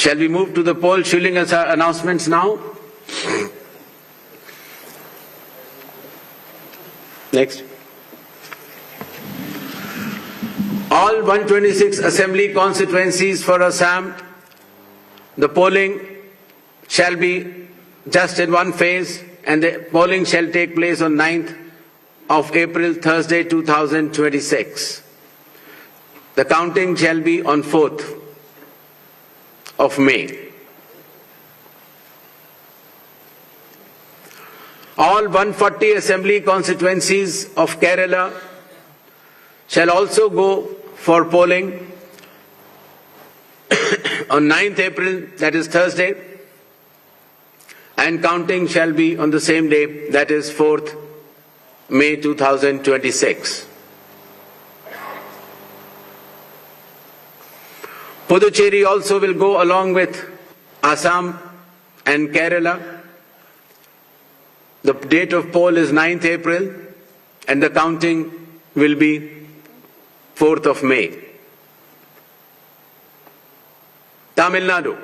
Shall we move to the poll shilling announcements now? Next. All 126 assembly constituencies for Assam, the polling shall be just in one phase, and the polling shall take place on 9th of April, Thursday, 2026. The counting shall be on 4th of May. All 140 assembly constituencies of Kerala shall also go for polling on 9th April, that is Thursday, and counting shall be on the same day, that is 4th May 2026. Puducherry also will go along with Assam and Kerala. The date of poll is 9th April and the counting will be 4th of May. Tamil Nadu.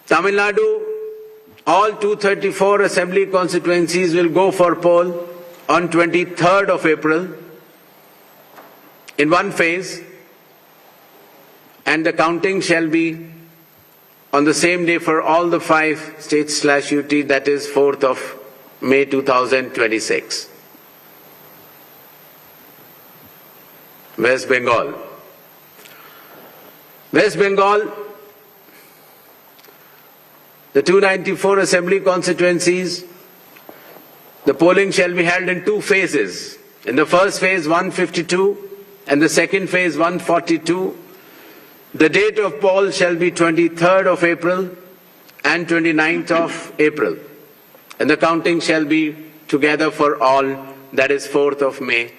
Tamil Nadu, all 234 assembly constituencies will go for poll on 23rd of April in one phase, and the counting shall be on the same day for all the 5 states/UT, that is 4th of May 2026. West Bengal. West Bengal, the 294 assembly constituencies, the polling shall be held in 2 phases. In the first phase 152 and the second phase 142. The date of poll shall be 23rd of April and 29th of April, and the counting shall be together for all, that is 4th of May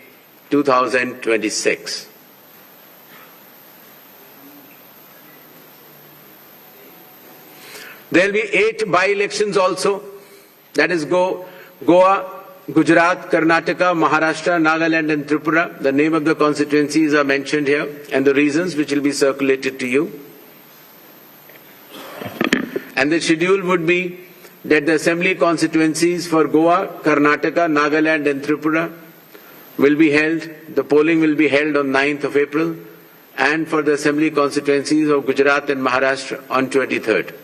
2026. There will be 8 by-elections also, that is Goa, Gujarat, Karnataka, Maharashtra, Nagaland and Tripura. The name of the constituencies are mentioned here and the reasons, which will be circulated to you. And the schedule would be that the assembly constituencies for Goa, Karnataka, Nagaland and Tripura will be held, the polling will be held on 9th of April, and for the assembly constituencies of Gujarat and Maharashtra on 23rd.